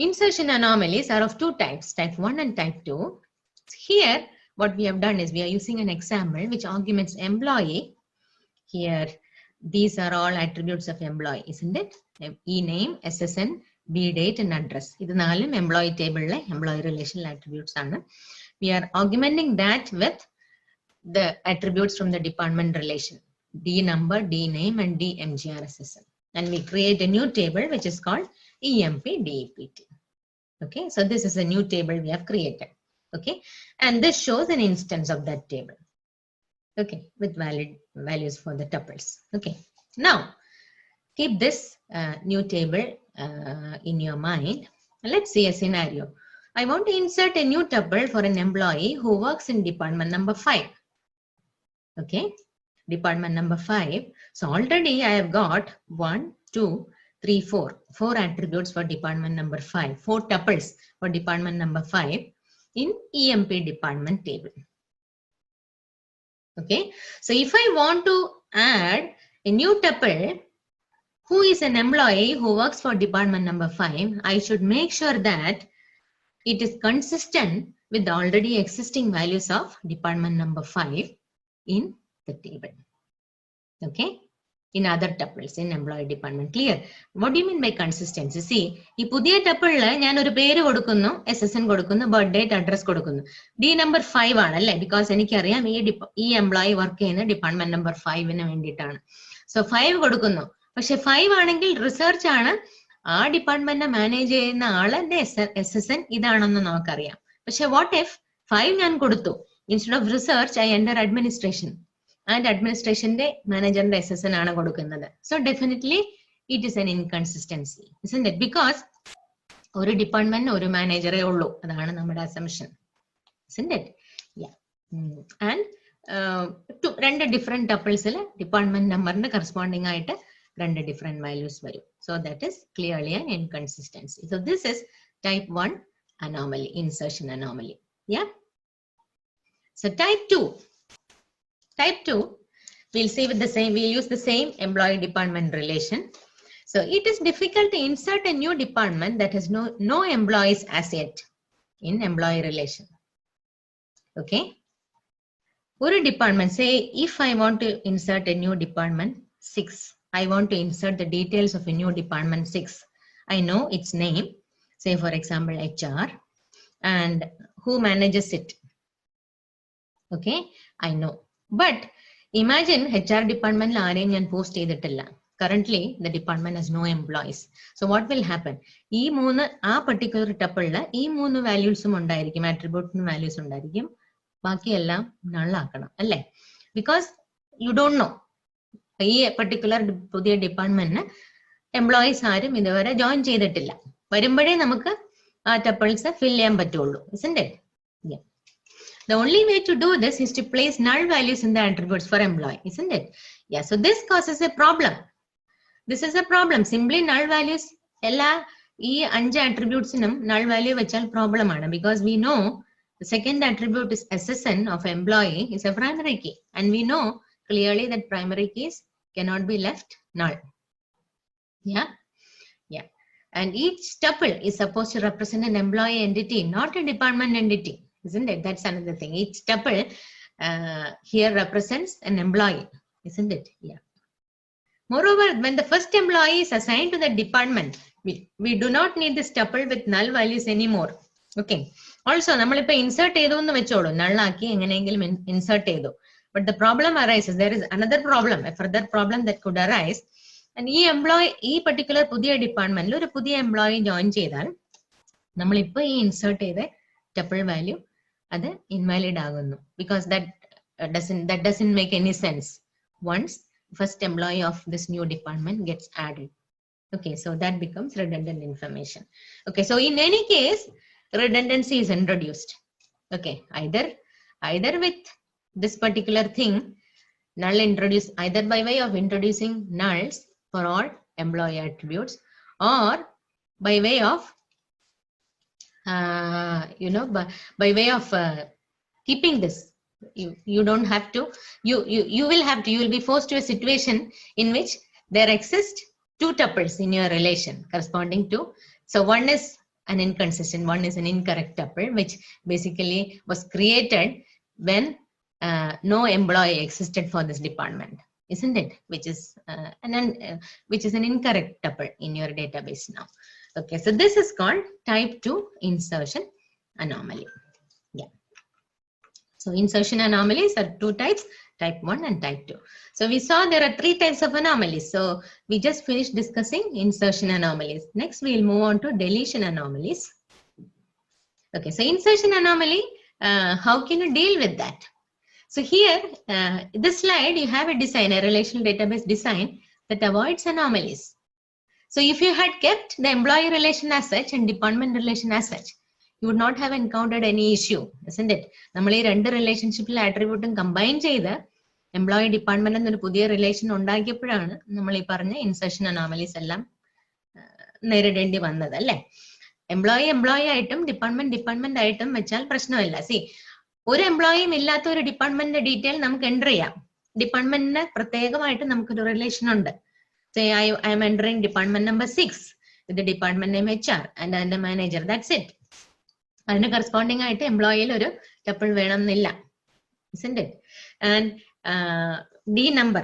insertion anomalies are of 2 types, type 1 and type 2. Here, what we have done is we are using an example which arguments employee. Here, these are all attributes of employee, isn't it? E name, SSN, B date and address. This is employee table, employee relational attributes. We are augmenting that with the attributes from the department relation, D number, D name, and D MGRSSN. And we create a new table which is called EMP DEPT. Okay, so this is a new table we have created. Okay, and this shows an instance of that table. Okay, with valid values for the tuples. Okay, now keep this new table in your mind. Let's see a scenario. I want to insert a new tuple for an employee who works in department number 5. Okay, department number 5. So already I have got 1, 2, 3, 4. 4 attributes for department number 5. 4 tuples for department number 5 in EMP department table. Okay, so if I want to add a new tuple who is an employee who works for department number 5, I should make sure that it is consistent with the already existing values of department number 5 in the table. Okay, in other tuples in employee department. Clear? What do you mean by consistency? See, ഈ പുതിയ tuple ഞാൻ ഒരു പേര് കൊടുക്കുന്നു, SSN കൊടുക്കുന്നു, birth date, address കൊടുക്കുന്നു. D number 5 ആണ് അല്ലേ? Because എനിക്കറിയാം ഈ employee work ചെയ്യുന്ന department number 5 ന് വേണ്ടിയിട്ടാണ്. So 5 കൊടുക്കുന്നു. പക്ഷെ 5 ആണെങ്കിൽ റിസർച്ച് ആണ്, ആ ഡിപ്പാർട്ട്മെന്റിനെ മാനേജ് ചെയ്യുന്ന ആളെന്റെ SSN ഇതാണെന്ന് നമുക്കറിയാം. പക്ഷെ വാട്ട് ഇഫ് 5 ഞാൻ കൊടുത്തു, instead of research I enter administration, and അഡ്മിനിസ്ട്രേഷന്റെ മാനേജറിന്റെ SSN ആണ് കൊടുക്കുന്നത്. So definitely it is an inconsistency, isn't it? Because ഒരു ഡിപ്പാർട്ട്മെന്റിന് ഒരു മാനേജറേ ഉള്ളൂ, അതാണ് നമ്മുടെ assumption, isn't it? Yeah. And 2 different ടപ്പിൾസിൽ ഡിപ്പാർട്ട്മെന്റ് നമ്പറിന്റെ കറസ്പോണ്ടിങ് ആയിട്ട് 2 different values varu. So that is clearly an inconsistency. So this is type 1 anomaly, insertion anomaly. Yeah. So type 2. Type 2, we'll see with the same, we'll use the same employee department relation. So it is difficult to insert a new department that has no employees as yet in employee relation. Okay. Or a department, say if I want to insert a new department 6, I want to insert the details of a new department 6. I know its name, say for example HR, and who manages it. Okay, I know. But Imagine HR department ആരെയും ഞാൻ post ചെയ്തിട്ടില്ല. Currently, the department has no employees. So what will happen? ഈ മൂന്ന് ആ particular ടപ്പിളില് ഈ മൂന്ന് വാല്യൂസും ഉണ്ടായിരിക്കും, ആട്രിബ്യൂട്ടിന് values ഉണ്ടായിരിക്കും. ബാക്കിയെല്ലാം നള്ളാക്കണം അല്ലേ? ബിക്കോസ് യു ഡോണ്ട് നോ ഈ പർട്ടിക്കുലർ പുതിയ ഡിപ്പാർട്ട്മെന്റിന് എംപ്ലോയീസ് ആരും ഇതുവരെ ജോയിൻ ചെയ്തിട്ടില്ല. വരുമ്പോഴേ നമുക്ക് ആ ടപ്പിൾസ് ഫിൽ ചെയ്യാൻ പറ്റുള്ളൂ. Isn't it? Yeah. The only way to do this is to place null values in the attributes for employee, isn't it? Yeah, so this causes a problem. This is a problem. Simply null values, ella ee 5 attributes inum null value vechal problem aanu, because we know the second attribute is SSN of employee is a primary key, and we know clearly that primary keys cannot be left null. Yeah, yeah. And each tuple is supposed to represent an employee entity, not a department entity. Isn't it? That's another thing. Each tuple here represents an employee, isn't it? Yeah. Moreover, when the first employee is assigned to the department, we do not need this tuple with null values anymore. Okay. Also, നമ്മളിപ്പോ insert ചെയ്തു എന്ന് വെച്ചോളൂ, null ആക്കി എങ്ങനെയെങ്കിലും insert ചെയ്തു. But the problem arises. There is another problem, a further problem that could arise. And ഈ employee, ഈ particular പുതിയ ഡിപ്പാർട്ട്മെന്റിൽ ഒരു പുതിയ എംപ്ലോയി ജോയിൻ ചെയ്താൽ നമ്മളിപ്പോ ഈ insert ചെയ്ത tuple value അത് invalid ആകുന്നു, because that doesn't make any sense once first employee of this new department gets added. Okay, so that becomes redundant information. Okay, so in any case redundancy is introduced. Okay, either with this particular thing, null introduced either by way of introducing nulls for all employee attributes, or by way of by way of keeping this. You don't have to, you will be forced to a situation in which there exist two tuples in your relation corresponding to, so one is an inconsistent, one is an incorrect tuple, which basically was created when no employee existed for this department, isn't it? Which is an incorrect tuple in your database now. Okay, so this is called type 2 insertion anomaly. Yeah. So insertion anomalies are two types, type 1 and type 2. So we saw there are 3 types of anomalies. So we just finished discussing insertion anomalies. Next we will move on to deletion anomalies. Okay, so insertion anomaly, how can you deal with that? So here, this slide, you have a design, a relational database design that avoids anomalies. So if you had kept the employee relation as such and department relation as such, you would not have encountered any issue, isn't it? നമ്മൾ ഈ രണ്ട് റിലേഷൻഷിപ്പിൽ ആട്രിബ്യൂട്ടും combine ചെയ്ത് employee department എന്നൊരു പുതിയ relation ഉണ്ടാക്കിയപ്പോഴാണ് നമ്മൾ ഈ പറഞ്ഞ ഇൻസർഷൻ അനോമലീസ് എല്ലാം നേരിടേണ്ടി വന്നത് അല്ലെ. എംപ്ലോയി ആയിട്ടും ഡിപ്പാർട്ട്മെന്റ് ആയിട്ടും വെച്ചാൽ പ്രശ്നമില്ല. ഒരു എംപ്ലോയിയും ഇല്ലാത്ത ഒരു ഡിപ്പാർട്ട്മെന്റിന്റെ ഡീറ്റെയിൽ നമുക്ക് എൻ്റർ ചെയ്യാം. ഡിപ്പാർട്ട്മെന്റിന് പ്രത്യേകമായിട്ട് നമുക്കൊരു റിലേഷൻ ഉണ്ട്. Say I am entering department number 6 with the department name HR and the manager. That's it. അതിന് കറസ്പോണ്ടിങ് ആയിട്ട് എംപ്ലോയിയിൽ ഒരു ടപ്പിൾ വേണം എന്നില്ല, isn't it? And D number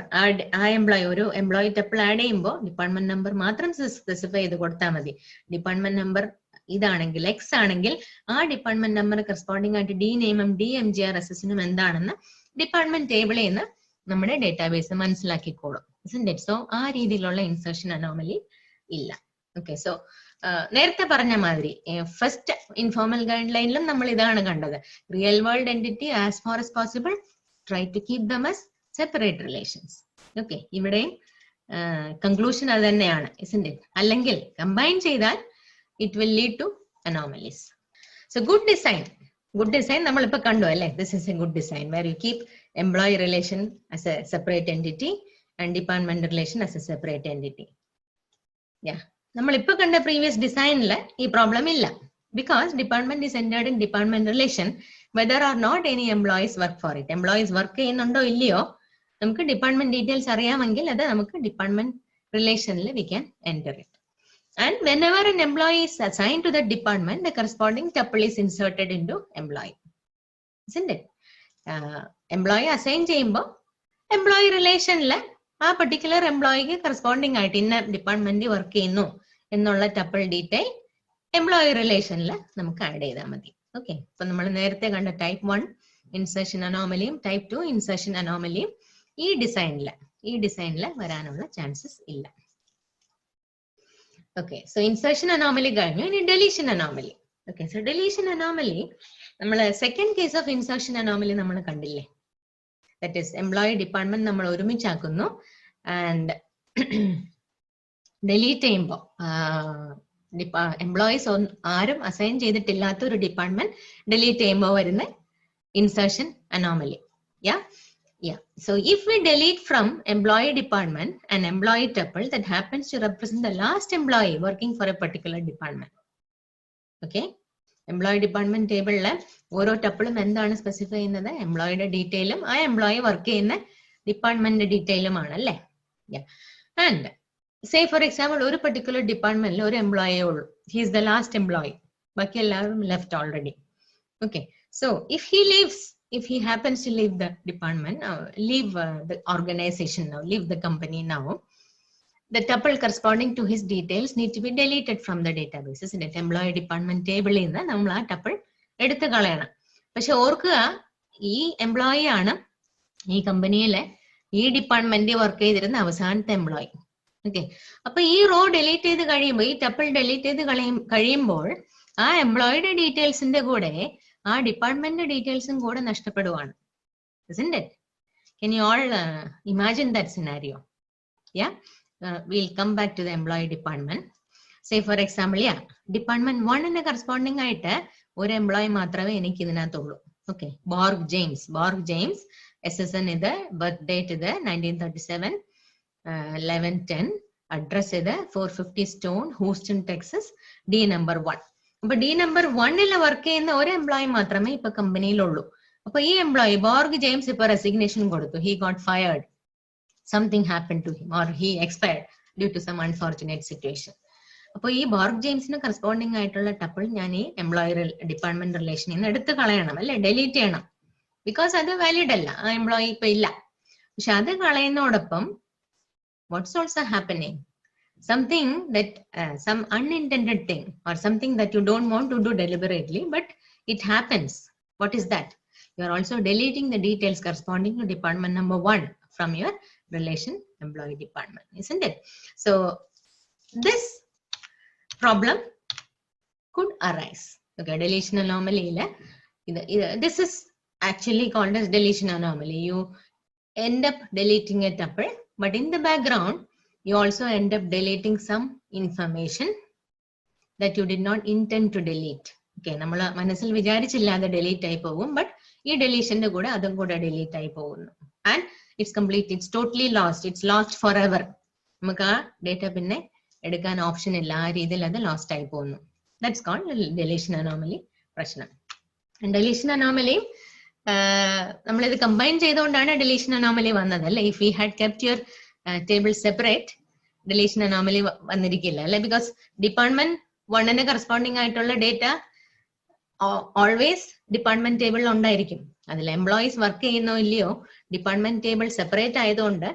ആ എംപ്ലോയി ഒരു എംപ്ലോയി ടപ്പിൾ ആഡ് ചെയ്യുമ്പോൾ ഡിപ്പാർട്ട്മെന്റ് നമ്പർ മാത്രം സ്പെസിഫൈ ചെയ്ത് കൊടുത്താൽ മതി. ഡിപ്പാർട്ട്മെന്റ് നമ്പർ ഇതാണെങ്കിൽ എക്സ് ആണെങ്കിൽ ആ ഡിപ്പാർട്ട്മെന്റ് നമ്പർ കറസ്പോണ്ടിങ് ആയിട്ട് ഡി നെയിമും DMGRSSനും എന്താണെന്ന് ഡിപ്പാർട്ട്മെന്റ് ടേബിളിൽ നിന്ന് നമ്മുടെ ഡേറ്റാബേസ് മനസ്സിലാക്കിക്കോളും, isn't it? സോ ആ രീതിയിലുള്ള ഇൻസർഷൻ അനോമലി ഇല്ല. ഓക്കെ, സോ നേരത്തെ പറഞ്ഞ മാതിരി ഫസ്റ്റ് ഇൻഫോർമൽ ഗൈഡ് ലൈനിലും നമ്മൾ ഇതാണ് കണ്ടത്. Real world entity as far as possible try to keep them as separate relations. Okay, ഇവിടെയും കൺക്ലൂഷൻ അത് തന്നെയാണ്, isn't it? അല്ലെങ്കിൽ കമ്പൈൻ ചെയ്താൽ it will lead to anomalies. So good design നമ്മളിപ്പോ കണ്ടു അല്ലെ. This is a good design where you keep employee relation as a separate entity and department relation as a separate entity. Yeah, നമ്മളിപ്പോ കണ്ട previous ഡിസൈനില് ഈ problem ഇല്ല, because department is entered in department relation whether or not any employees work for it. Employees work ചെയ്യുന്നുണ്ടോ ഇല്ലയോ നമുക്ക് department details അറിയാമെങ്കിൽ അത് നമുക്ക് ഡിപ്പാർട്ട്മെന്റ് റിലേഷനിൽ we can enter it. And whenever an employee is assigned to that department, the corresponding tuple is inserted into employee, isn't it? Employee assign ചെയ്യുമ്പോൾ employee റിലേഷനില് ആ particular എംപ്ലോയിക്ക് corresponding ആയിട്ട് ഇന്ന ഡിപ്പാർട്ട്മെന്റ് വർക്ക് ചെയ്യുന്നു എന്നുള്ള ടപ്പിൾ ഡീറ്റെയിൽ എംപ്ലോയി റിലേഷനിൽ നമുക്ക് add ചെയ്താൽ മതി. ഓക്കെ, അപ്പൊ നമ്മൾ നേരത്തെ കണ്ട ടൈപ്പ് 1 ഇൻസർഷൻ അനോമലിയും ടൈപ്പ് 2 ഇൻസർഷൻ അനോമലിയും ഈ ഡിസൈനില് വരാനുള്ള ചാൻസസ് ഇല്ല. ഓക്കെ, സോ ഇൻസേർഷൻ അനോമലി കഴിഞ്ഞു. ഇനി deletion anomaly. Okay, so deletion anomaly നമ്മള് second case of insertion anomaly നമ്മൾ കണ്ടില്ലേ. ദാറ്റ് ഈസ് എംപ്ലോയി ഡിപ്പാർട്ട്മെന്റ് നമ്മൾ ഒരുമിച്ചാക്കുന്നു ആൻഡ് ഡിലീറ്റ് ചെയ്യുമ്പോൾ എംപ്ലോയീസ് ആരും അസൈൻ ചെയ്തിട്ടില്ലാത്ത ഒരു ഡിപ്പാർട്ട്മെന്റ് ഡിലീറ്റ് ചെയ്യുമ്പോൾ വരുന്ന insertion anomaly. Yeah. So if we delete from employee department an employee tuple that happens to represent the last employee working for a particular department. Okay. Employee department table le oro tuple endana specify ചെയ്യുന്നത് employee detail ഉം ആ employee work ചെയ്യുന്ന department detail ഉം ആണല്ലേ. Yeah. And say for example ഒരു particular department ഒരു employee ഉള്ളൂ. He is the last employee. ബാക്കി എല്ലാവരും left already. Okay. So if he leaves, if he happens to leave the department, leave the organization now, leave the company now, the tuple corresponding to his details need to be deleted from the database. Isn't it? Employee department table in the നമ്മൾ ആ tuple എടുത്തു കളയണം. പക്ഷെ ഓർക്കുക, ഈ employee ആണ് ഈ കമ്പനിയിലെ ഈ ഡിപ്പാർട്ട്മെന്റിൽ വർക്ക് ചെയ്തിരുന്ന അവസാനത്തെ എംപ്ലോയി. ഓക്കെ, അപ്പൊ ഈ റോ ഡിലീറ്റ് ചെയ്ത് കഴിയുമ്പോൾ, ഈ ടപ്പിൾ ഡിലീറ്റ് ചെയ്ത് കഴിയുമ്പോൾ ആ എംപ്ലോയിയുടെ ഡീറ്റെയിൽസിന്റെ കൂടെ ആ ഡിപ്പാർട്ട്മെന്റ് ഡീറ്റെയിൽസും കൂടെ നഷ്ടപ്പെടുവാണ്. Isn't it? Can you all imagine that scenario? Yeah, we'll come back to the employee department. Say for example, yeah, department 1 ന്റെ corresponding ആയിട്ട് ഒരു എംപ്ലോയി മാത്രമേ എനിക്ക് ഇതിനകത്തുള്ളൂ. ഓക്കെ, ബോർഗ് ജെയിംസ് SSN ഇത്, ബർത്ത് ഡേറ്റ് ഇത് 1937 11/10, അഡ്രസ് ഇത് 450 stone, Houston Texas, D number 1. അപ്പൊ D number 1 work ചെയ്യുന്ന ഒരു എംപ്ലോയി മാത്രമേ ഇപ്പൊ കമ്പനിയിലുള്ളൂ. അപ്പൊ ഈ എംപ്ലോയി ബോർഗ് ജെയിംസ് ഇപ്പൊ റെസിഗ്നേഷൻ കൊടുത്തു. He got fired, something happen to him or he expired due to some unfortunate situation. അപ്പൊ ഈ ബോർഗ് ജെയിംസിന് കറസ്പോണ്ടിങ് ആയിട്ടുള്ള ടപ്പിൾ ഞാൻ ഈ എംപ്ലോയി ഡിപ്പാർട്ട്മെന്റ് റിലേഷനിൽ നിന്ന് എടുത്ത് കളയണം, അല്ലെ, ഡിലീറ്റ് ചെയ്യണം. ബിക്കോസ് അത് വാലിഡ് അല്ല, ആ എംപ്ലോയി ഇപ്പൊ ഇല്ല. പക്ഷെ അത് കളയുന്നതോടൊപ്പം what's also happening? Something that some unintended thing or something that you don't want to do deliberately, but it happens. What is that? You are also deleting the details corresponding to department number 1 from your relation employee department, isn't it? So this problem could arise. Okay, deletion anomaly. This is actually called as deletion anomaly. You end up deleting a tuple, but in the background you also end up deleting some information that you did not intend to delete. Okay, നമ്മൾ മനസ്സിൽ വിചാരിച്ചില്ലാതെ delete ആയി പോകും, but ഈ ഡെലീഷന്റെ കൂടെ അതും കൂടെ delete ആയി പോകുന്നു. And it's totally lost, it's lost for ever. നമുക്ക് ആ ഡേറ്റ പിന്നെ എടുക്കാൻ ഓപ്ഷൻ ഇല്ല, ആ രീതിയിൽ അത് ലോസ്റ്റ് ആയി പോകുന്നു. ദാറ്റ്സ് കോൾഡ് ഡെലീഷൻ അനോമലി പ്രശ്നം. ഡെലീഷൻ അനോമലി നമ്മളിത് കമ്പൈൻ ചെയ്തുകൊണ്ടാണ് ഡെലീഷൻ അനോമലി വന്നത്, അല്ലെ? If you had kept your table separate, deletion anomaly വന്നിരിക്കില്ല, അല്ലെ? ബിക്കോസ് ഡിപ്പാർട്ട്മെന്റ് 1 കറസ്പോണ്ടിങ് ആയിട്ടുള്ള ഡേറ്റ ഓൾവേസ് ഡിപ്പാർട്ട്മെന്റ് ടേബിളിൽ ഉണ്ടായിരിക്കും. അതിൽ എംപ്ലോയീസ് വർക്ക് ചെയ്യുന്നോ ഇല്ലയോ, ഡിപ്പാർട്ട്മെന്റ് ടേബിൾ സെപ്പറേറ്റ് ആയതുകൊണ്ട്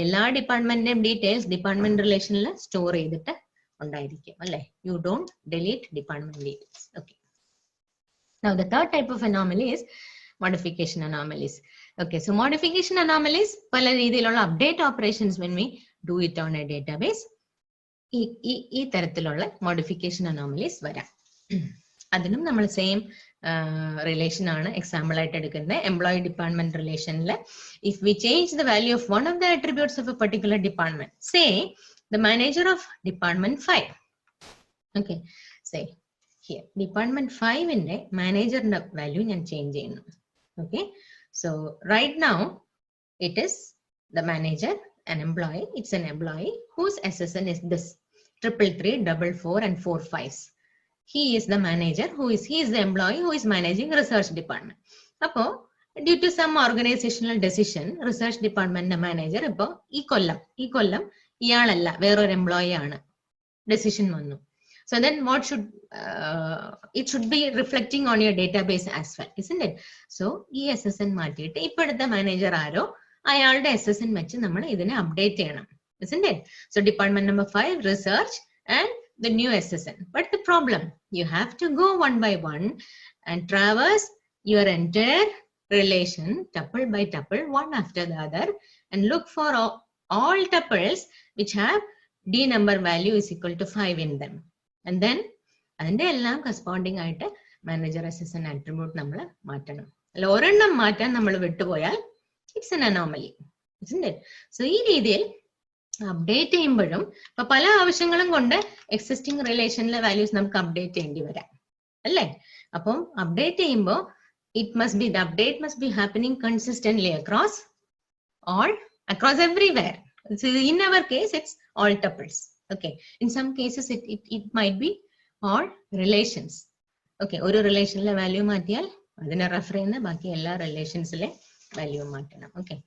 എല്ലാ ഡിപ്പാർട്ട്മെന്റിന്റെയും ഡീറ്റെയിൽസ് ഡിപ്പാർട്ട്മെന്റ് റിലേഷനിൽ സ്റ്റോർ ചെയ്തിട്ട് ഉണ്ടായിരിക്കും, അല്ലെ? You don't delete department details. Okay, now the third type of anomaly is modification anomalies. Okay, so modification anomalies പല രീതിയിലുള്ള update operations when we do it on a database, ഈ തരത്തിലുള്ള modification anomalies വരാം. അതിനും നമ്മൾ സെയിം റിലേഷൻ ആണ് example ആയിട്ട് എടുക്കുന്നത്. എംപ്ലോയി ഡിപ്പാർട്ട്മെന്റ് റിലേഷനിൽ if we change the value of one of the attributes of a particular department, say the manager of department 5. Okay, say here department 5ന്റെ മാനേജറിന്റെ വാല്യൂ ഞാൻ ചേഞ്ച് ചെയ്യുന്നു. Okay, so right now it is the manager, an employee. It's an employee whose SSN is this 33344 and 45s. He is the manager he is the employee who is managing research department. Appo due to some organizational decision, research department manager ipo ee kollam iyalalla veror employee aanu decision vannu. So then what should it should be reflecting on your database as well, isn't it? So ഈ SSN മാറ്റിയിട്ട് ഇപ്പോഴത്തെ manager ആരോ അയാളുടെ SSN വെച്ച് നമ്മൾ ഇതിനെ update ചെയ്യണം, isn't it? So department number 5 research and the new SSN. But the problem, you have to go one by one and traverse your entire relation tuple by tuple, one after the other, and look for all tuples which have d number value is equal to 5 in them. And then അതിന്റെ എല്ലാം corresponding ആയിട്ട് manager assistant attribute നമ്മൾ മാറ്റണം. അല്ല ഒരെണ്ണം മാറ്റാൻ നമ്മൾ വിട്ടുപോയാൽ it's an anomaly, isn't it? So ഈ രീതിയിൽ അപ്ഡേറ്റ് ചെയ്യുമ്പോഴും ഇപ്പൊ പല ആവശ്യങ്ങളും കൊണ്ട് എക്സിസ്റ്റിംഗ് റിലേഷനിലെ വാല്യൂസ് നമുക്ക് അപ്ഡേറ്റ് ചെയ്യേണ്ടി വരാം അല്ലേ? അപ്പം അപ്ഡേറ്റ് ചെയ്യുമ്പോൾ it must be, the update must be happening consistently across everywhere. So in our case, it's all tuples. Okay. In some cases, it might be all relations. Okay. Oru relation le value maatiyal, adine refer cheyna baaki ella relations le value maatanam. Okay.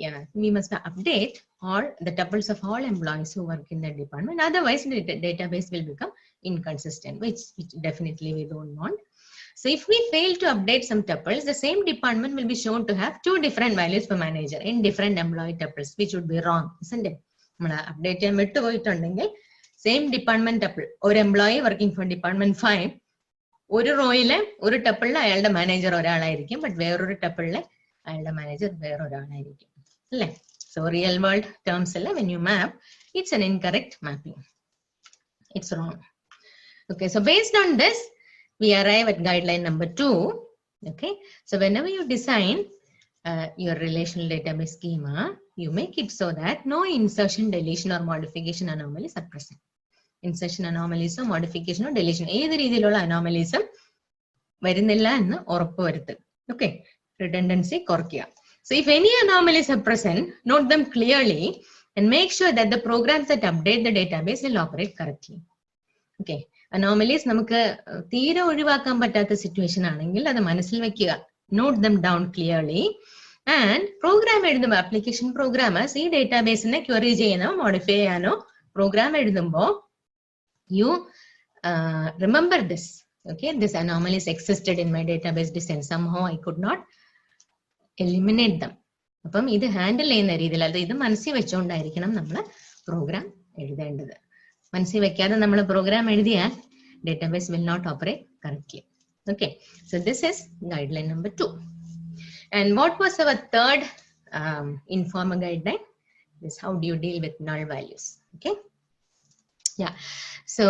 Yeah. We must update all the tuples of all employees who work in the department. Otherwise, the database will become inconsistent, which definitely we don't want. So if we fail to update some tuples, the same department will be shown to have two different values for manager in different employee tuples, which would be wrong, isn't it? Update same department tuple, or employee working for department 5, ഒരു റോയിലെ ഒരു ടപ്പിളിൽ അയാളുടെ manager ഒരാളായിരിക്കും, but വേറൊരു ടപ്പിളിലെ അയാളുടെ manager വേറൊരാളായിരിക്കും അല്ലേ? So real world terms അല്ല, when you map it's an incorrect mapping. It's wrong. Okay, so based on this, we arrive at guideline number 2. Okay, so whenever you design your relational database schema, you make it so that no insertion, deletion or modification anomalies are present. Insertion anomalies or modification or deletion, ഏത് രീതിയിലുള്ള anomalies വരുന്നില്ല എന്ന് ഉറപ്പുവരുത്തുക. Okay, redundancy കുറയ്ക്കുക. So if any anomalies are present, note them clearly and make sure that the programs that update the database will operate correctly. Okay. Anomalies നമുക്ക് തീരെ ഒഴിവാക്കാൻ പറ്റാത്ത സിറ്റുവേഷൻ ആണെങ്കിൽ അത് മനസ്സിൽ വെക്കുക. Note them down clearly and program എഴുതുമ്പോൾ application programmers ഈ ഡേറ്റാബേസിനെ ക്വറി ചെയ്യാനോ മോഡിഫൈ ചെയ്യാനോ പ്രോഗ്രാം എഴുതുമ്പോൾ you remember this. Okay, this anomalies existed in my database design, somehow I could not eliminate them. അപ്പം ഇത് ഹാൻഡിൽ ചെയ്യുന്ന രീതിയിൽ അത് ഇത് മനസ്സിൽ വെച്ചുകൊണ്ടായിരിക്കണം നമ്മൾ പ്രോഗ്രാം എഴുതേണ്ടത്. മനസ്സിൽ വെക്കാതെ നമ്മൾ പ്രോഗ്രാം എഴുതിയാൽ database will not operate correctly. Okay, so this is guideline number 2. And what was our third Informa guideline? This, how do you deal with null values? Okay, yeah, so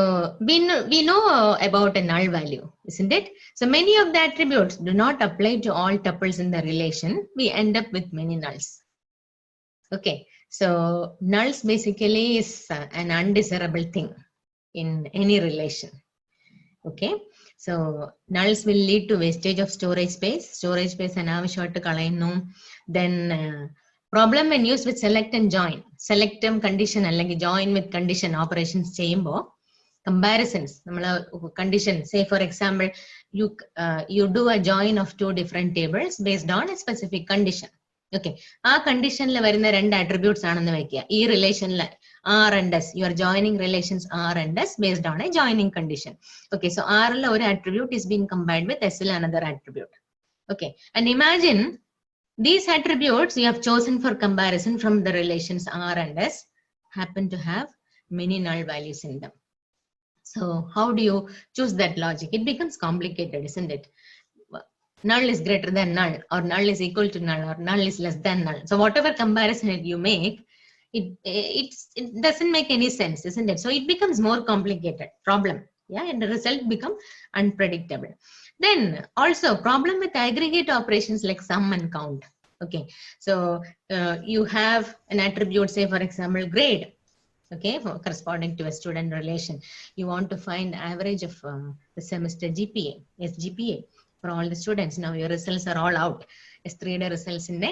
we know about a null value, isn't it? So many of the attributes do not apply to all tuples in the relation. We end up with many nulls. Okay, so nulls basically is an undesirable thing in any relation. Okay, so nulls will lead to wastage of storage space anavashyamayitte kalayunnu. Then problem when used with select and join, select condition allengi join with condition operations cheyumbo comparisons namala condition, say for example you do a join of two different tables based on a specific condition. Okay, ആ കണ്ടീഷനിൽ വരുന്ന രണ്ട് attributes ആണെന്ന് വെക്കുക. ഈ റിലേഷനിൽ R and S, you are joining relations R and S based on a joining condition. Okay, so R ൽ ഒരു attribute is being combined with S ൽ another attribute. Okay, and imagine these attributes you have chosen for comparison from the relations R and S happen to have many null values in them. So how do you choose that logic? It becomes complicated, isn't it? Null is greater than null, or null is equal to null, or null is less than null. So whatever comparison you make, it doesn't make any sense, isn't it? So it becomes more complicated problem. Yeah, and the result become unpredictable. Then also problem with aggregate operations like sum and count. Okay, so you have an attribute, say for example grade. Okay, corresponding to a student relation. You want to find average of the semester GPA, SGPA. For all the students. Now your results are all out. S3 results in the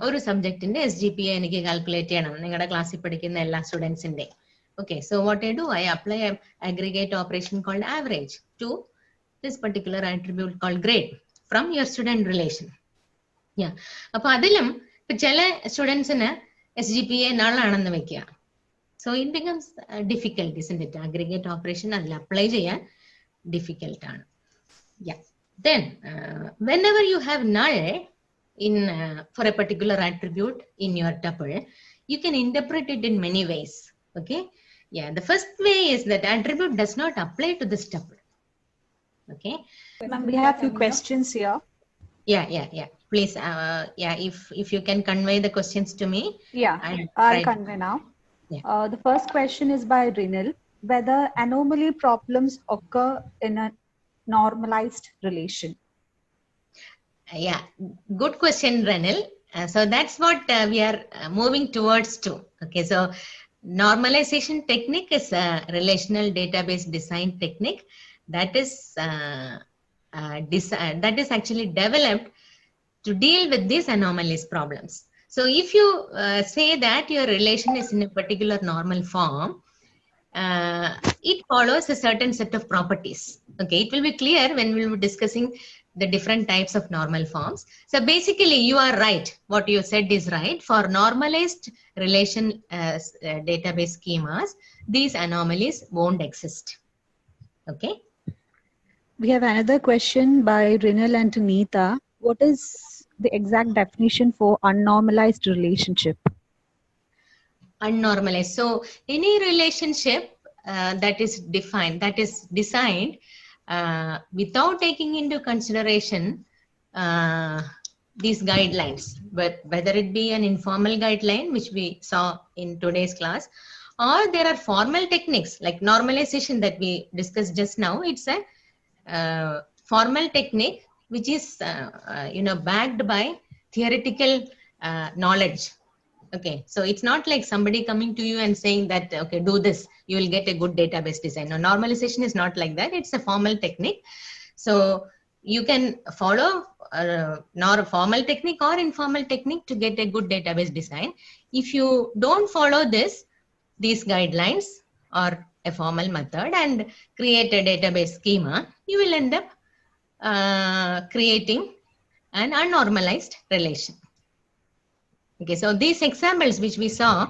ഒരു സബ്ജക്റ്റിന്റെ SGPA എനിക്ക് calculate ചെയ്യണം നിങ്ങളുടെ ക്ലാസ്സിൽ പഠിക്കുന്ന എല്ലാ സ്റ്റുഡൻസിന്റെ. Okay, so what I do, I apply an aggregate operation called average to this particular attribute called grade from your student relation. Yeah, അപ്പൊ അതിലും ഇപ്പൊ ചില സ്റ്റുഡൻസിന് SGPA null ആണെന്ന് വെക്കുക. So it becomes difficult, isn't it? Aggregate operation അതിൽ apply ചെയ്യാൻ difficult ആണ്. Yeah. Then whenever you have null in for a particular attribute in your tuple, you can interpret it in many ways. Okay, yeah, the first way is that attribute does not apply to this tuple. Okay, ma'am, we have few questions here. Yeah. Please, yeah, if you can convey the questions to me. Yeah, I'll I'll try to. convey now. Yeah. The first question is by Rinil, whether anomaly problems occur in a normalized relation. Yeah, good question, Renil. So that's what we are moving towards to. Okay, so normalization technique is a relational database design technique that is that is actually developed to deal with these anomalous problems. So if you say that your relation is in a particular normal form, it follows a certain set of properties. Okay, it will be clear when we will be discussing the different types of normal forms. So basically, you are right. What you said is right. For normalized relation database schemas, these anomalies won't exist. Okay. We have another question by Rinil and Tanita. What is the exact definition for unnormalized relationship? Unnormalized. So any relationship that is defined, that is designed without taking into consideration these guidelines, but whether it be an informal guideline, which we saw in today's class, or there are formal techniques like normalization that we discussed just now. It's a formal technique which is backed by theoretical knowledge. Okay, so it's not like somebody coming to you and saying that, okay, do this, you will get a good database design. No, normalization is not like that. It's a formal technique. So you can follow nor a formal technique or informal technique to get a good database design. If you don't follow these guidelines or a formal method and create a database schema, you will end up creating an unnormalized relation. Okay, so these examples which we saw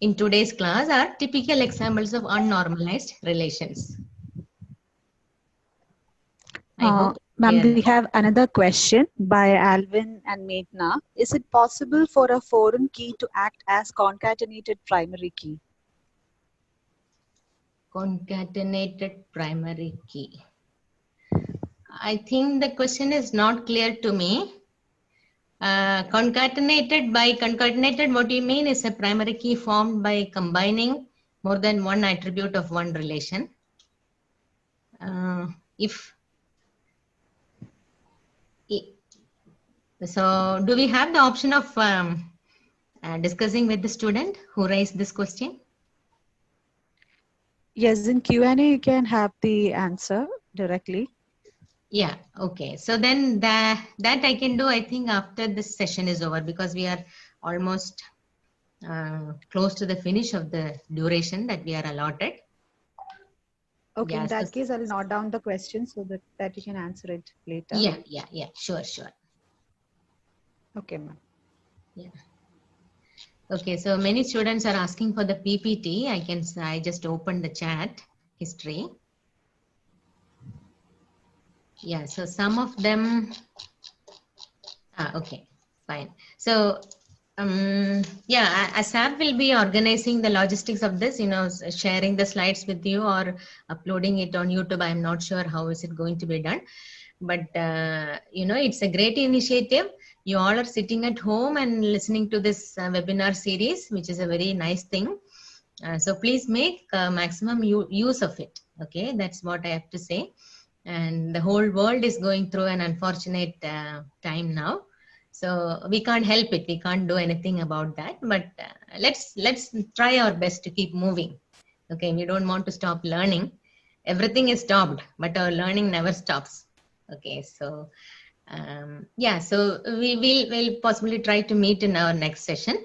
in today's class are typical examples of unnormalized relations. I hope Ma'am, clear. we have another question by Alvin and Meghna. Is it possible for a foreign key to act as concatenated primary key? Concatenated primary key. I think the question is not clear to me. Concatenated, what do you mean is a primary key formed by combining more than one attribute of one relation. So do we have the option of discussing with the student who raised this question? Yes, in Q&A you can have the answer directly. Yeah, okay. So then that I can do, I think, after this session is over, because we are almost close to the finish of the duration that we are allotted. Okay, Yeah, in that so, case, I'll note down the question so that you can answer it later. Yeah, sure. Okay, ma'am. Yeah. Okay, so many students are asking for the PPT. I just opened the chat history. Yeah, so some of them, okay, fine. So, yeah, ASAP will be organizing the logistics of this, sharing the slides with you or uploading it on YouTube. I'm not sure how is it going to be done, but, it's a great initiative. You all are sitting at home and listening to this webinar series, which is a very nice thing. So please make maximum use of it. Okay, that's what I have to say. And the whole world is going through an unfortunate time now, so we can't help it, we can't do anything about that, but let's try our best to keep moving. Okay, we don't want to stop learning. Everything is stopped, but our learning never stops. Okay, so yeah, so we'll possibly try to meet in our next session.